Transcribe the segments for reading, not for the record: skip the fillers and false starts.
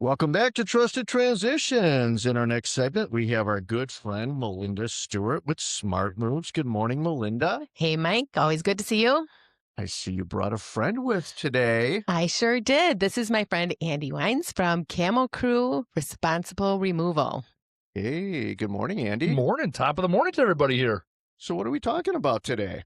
Welcome back to Trusted Transitions. In our next segment, we have our good friend Melinda Stuart with Smart Moves. Good morning, Melinda. Hey, Mike. Always good to see you. I see you brought a friend with today. I sure did. This is my friend Andy Wines from Camo Crew Responsible Removal. Hey, good morning, Andy. Morning, top of the morning to everybody here. So, what are we talking about today?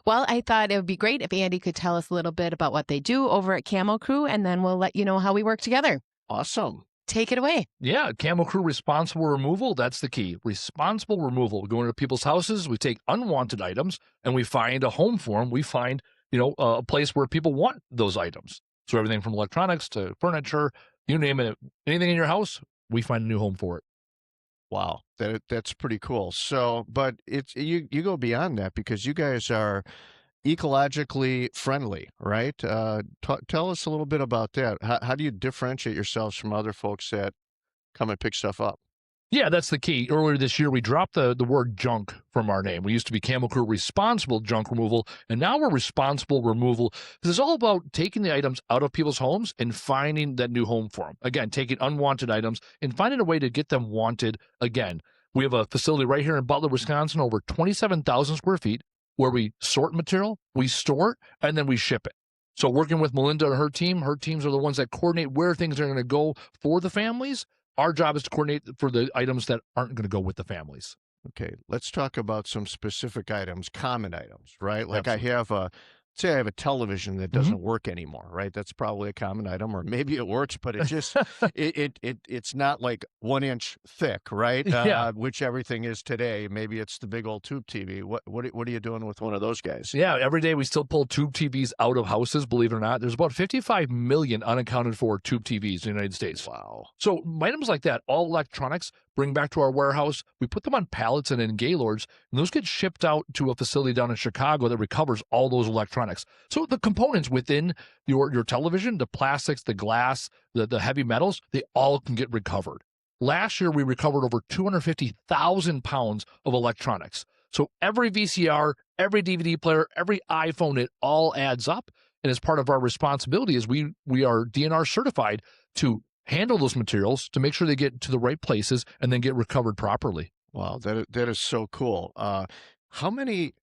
Well, I thought it would be great if Andy could tell us a little bit about what they do over at Camo Crew, and then we'll let you know how we work together. Awesome. Take it away. Yeah, Camo Crew responsible removal, that's the key. Responsible removal. We go into people's houses, we take unwanted items, and we find a home for them. We find, a place where people want those items. So everything from electronics to furniture, you name it, anything in your house, we find a new home for it. Wow, that's pretty cool. So, but it's you go beyond that because you guys are ecologically friendly, right? Tell us a little bit about that. How do you differentiate yourselves from other folks that come and pick stuff up? Yeah, that's the key. Earlier this year, we dropped the word junk from our name. We used to be Camo Crew Responsible Junk Removal, and now we're Responsible Removal. This is all about taking the items out of people's homes and finding that new home for them. Again, taking unwanted items and finding a way to get them wanted again. We have a facility right here in Butler, Wisconsin, over 27,000 square feet, where we sort material, we store it, and then we ship it. So working with Melinda and her teams are the ones that coordinate where things are going to go for the families. Our job is to coordinate for the items that aren't going to go with the families. Okay, let's talk about some specific items, common items, right? Like Absolutely. say I have a television that doesn't work anymore, right? That's probably a common item, or maybe it works, but it just it's not like 1 inch thick, right? Yeah. Which everything is today. Maybe it's the big old tube TV. What are you doing with one of those guys? Yeah, every day we still pull tube TVs out of houses, believe it or not. There's about 55 million unaccounted for tube TVs in the United States. Wow. So items like that, all electronics, bring back to our warehouse. We put them on pallets and in gaylords, and those get shipped out to a facility down in Chicago that recovers all those electronics. So the components within your television, the plastics, the glass, the heavy metals, they all can get recovered. Last year, we recovered over 250,000 pounds of electronics. So every VCR, every DVD player, every iPhone, it all adds up. And as part of our responsibility is we are DNR certified to handle those materials to make sure they get to the right places and then get recovered properly. Wow, that is so cool. How many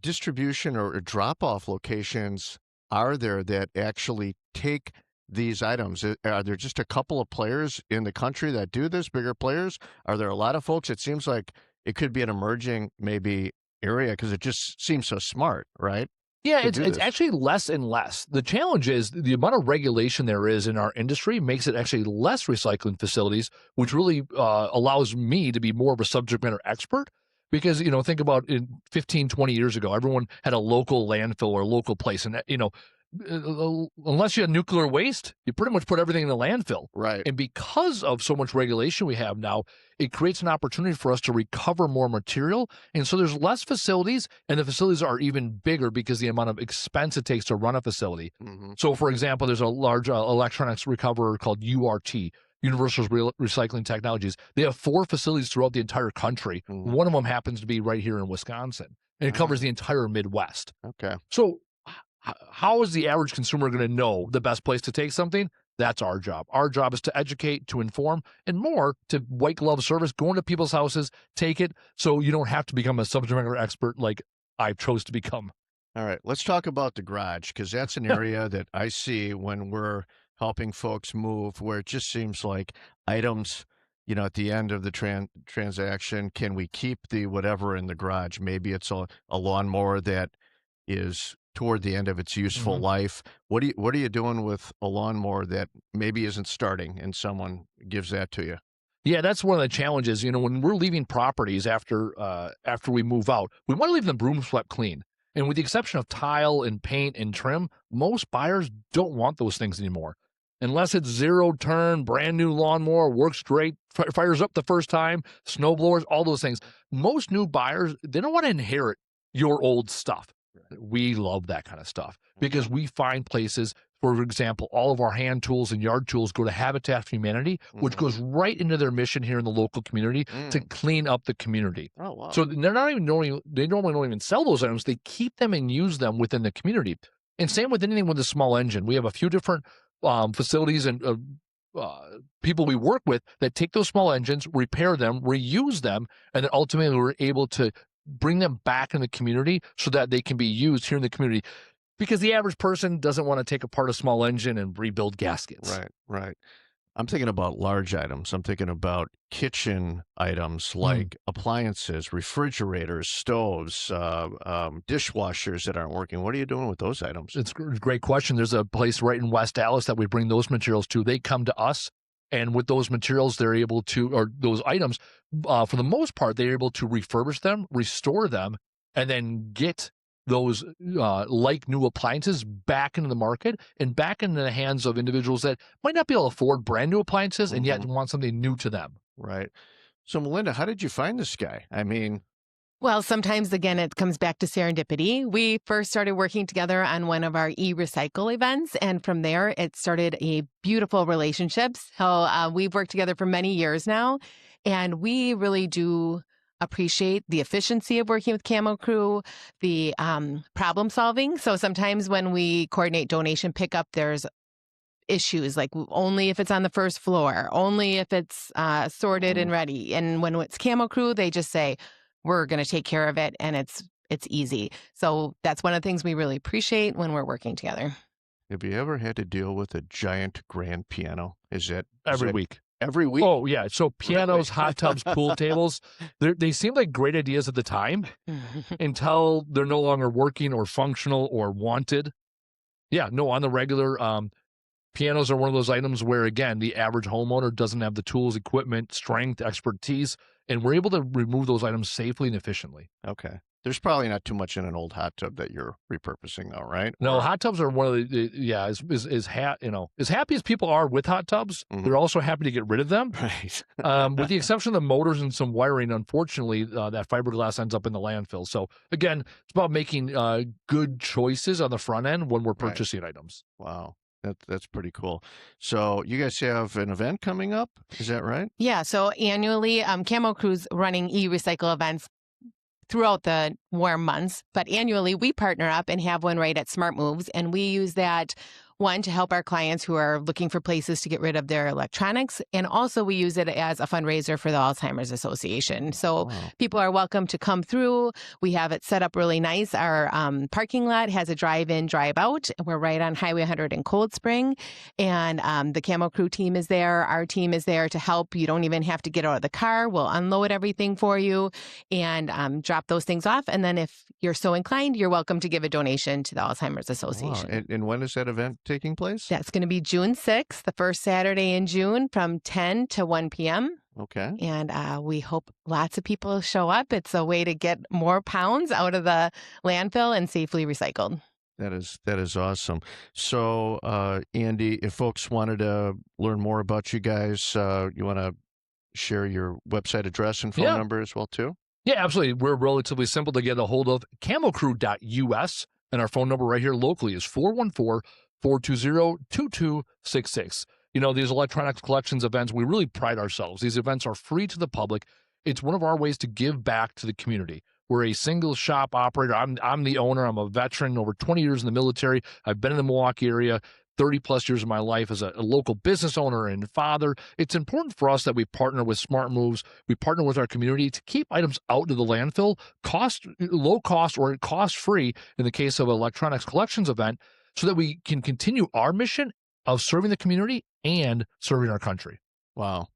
distribution or drop-off locations are there that actually take these items? Are there just a couple of players in the country that do this, bigger players? Are there a lot of folks? It seems like it could be an emerging maybe area because it just seems so smart, right? Yeah, To it's do it's this. actually less and less. The challenge is the amount of regulation there is in our industry makes it actually less recycling facilities, which really allows me to be more of a subject matter expert. Because, think about in 15, 20 years ago, everyone had a local landfill or a local place. And, unless you had nuclear waste, you pretty much put everything in the landfill. Right. And because of so much regulation we have now, it creates an opportunity for us to recover more material. And so there's less facilities, and the facilities are even bigger because the amount of expense it takes to run a facility. Hmm. So, for example, there's a large electronics recoverer called URT, Universal Recycling Technologies. They have 4 facilities throughout the entire country. Hmm. One of them happens to be right here in Wisconsin, and it covers the entire Midwest. Okay. So, how is the average consumer going to know the best place to take something? That's our job. Our job is to educate, to inform, and more to white glove service, go into people's houses, take it, so you don't have to become a subject matter expert like I chose to become. All right, let's talk about the garage because that's an area that I see when we're helping folks move where it just seems like items, at the end of the transaction, can we keep the whatever in the garage? Maybe it's a lawnmower that is toward the end of its useful Mhm. life. What are you doing with a lawnmower that maybe isn't starting and someone gives that to you? Yeah, that's one of the challenges. When we're leaving properties after we move out, we want to leave them broom swept clean. And with the exception of tile and paint and trim, most buyers don't want those things anymore. Unless it's zero turn, brand new lawnmower, works great, fires up the first time, snow blowers, all those things. Most new buyers, they don't want to inherit your old stuff. We love that kind of stuff because we find places, for example, all of our hand tools and yard tools go to Habitat for Humanity, which Mhm. goes right into their mission here in the local community to Mm. clean up the community. Oh, wow. So they're not even knowing, they normally don't even sell those items. They keep them and use them within the community. And same with anything with a small engine. We have a few different facilities and people we work with that take those small engines, repair them, reuse them, and then ultimately we're able to bring them back in the community so that they can be used here in the community. Because the average person doesn't want to take apart a small engine and rebuild gaskets. Right, right. I'm thinking about large items. I'm thinking about kitchen items like appliances, refrigerators, stoves, dishwashers that aren't working. What are you doing with those items? It's a great question. There's a place right in West Dallas that we bring those materials to. They come to us, and with those materials, they're able to, or those items, for the most part, they're able to refurbish them, restore them, and then get those like new appliances back into the market and back into the hands of individuals that might not be able to afford brand new appliances and yet want something new to them. Right. So, Melinda, how did you find this guy? I mean, Well, sometimes, again, it comes back to serendipity. We first started working together on one of our e-recycle events, and from there, it started a beautiful relationship. So we've worked together for many years now, and we really do appreciate the efficiency of working with Camo Crew, the problem solving. So sometimes when we coordinate donation pickup, there's issues like only if it's on the first floor, only if it's sorted and ready. And when it's Camo Crew, they just say, we're going to take care of it, and it's easy. So that's one of the things we really appreciate when we're working together. have you ever had to deal with a giant grand piano? Every week. Every week? Oh, yeah. So pianos, hot tubs, pool tables, they seem like great ideas at the time until they're no longer working or functional or wanted. Yeah, no, on the regular, pianos are one of those items where, again, the average homeowner doesn't have the tools, equipment, strength, expertise, and we're able to remove those items safely and efficiently. Okay. There's probably not too much in an old hot tub that you're repurposing, though, right? No, hot tubs are one of as happy as people are with hot tubs, they're also happy to get rid of them. Right. With the exception of the motors and some wiring, unfortunately, that fiberglass ends up in the landfill. So again, it's about making good choices on the front end when we're purchasing items. Wow. That's pretty cool. So you guys have an event coming up, is that right? Yeah. So annually, Camo Crew's running e-recycle events throughout the warm months, but annually we partner up and have one right at Smart Moves, and we use that one to help our clients who are looking for places to get rid of their electronics, and also we use it as a fundraiser for the Alzheimer's Association. So people are welcome to come through. We have it set up really nice. Our parking lot has a drive-in, drive-out. We're right on Highway 100 in Cold Spring, and the Camo Crew team is there. Our team is there to help. You don't even have to get out of the car. We'll unload everything for you and drop those things off. And then if you're so inclined, you're welcome to give a donation to the Alzheimer's Association. Wow. And when is that event taking place? That's going to be June 6th, the first Saturday in June from 10 to 1 p.m. Okay. And we hope lots of people show up. It's a way to get more pounds out of the landfill and safely recycled. That is awesome. So, Andy, if folks wanted to learn more about you guys, you want to share your website address and phone number as well, too? Yeah, absolutely. We're relatively simple to get a hold of. camocrew.us, and our phone number right here locally is 414-420-2266. You know, these electronics collections events, we really pride ourselves. These events are free to the public. It's one of our ways to give back to the community. We're a single shop operator. I'm the owner. I'm a veteran, over 20 years in the military. I've been in the Milwaukee area 30 plus years of my life as a local business owner and father. It's important for us that we partner with Smart Moves. We partner with our community to keep items out of the landfill, low cost or cost free in the case of an electronics collections event, so that we can continue our mission of serving the community and serving our country. Wow.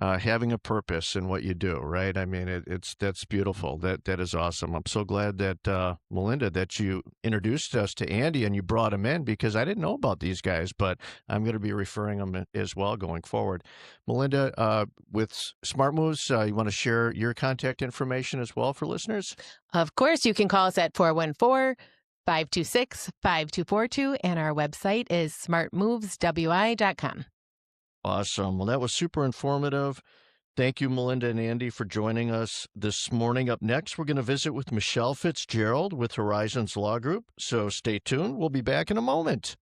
Having a purpose in what you do, right? I mean, that's beautiful. That is awesome. I'm so glad that Melinda, that you introduced us to Andy and you brought him in, because I didn't know about these guys, but I'm going to be referring them as well going forward. Melinda, with Smart Moves, you want to share your contact information as well for listeners? Of course, you can call us at 414-526-5242, and our website is smartmoveswi.com. Awesome. Well, that was super informative. Thank you, Melinda and Andy, for joining us this morning. Up next, we're going to visit with Michelle Fitzgerald with Horizons Law Group. So stay tuned. We'll be back in a moment.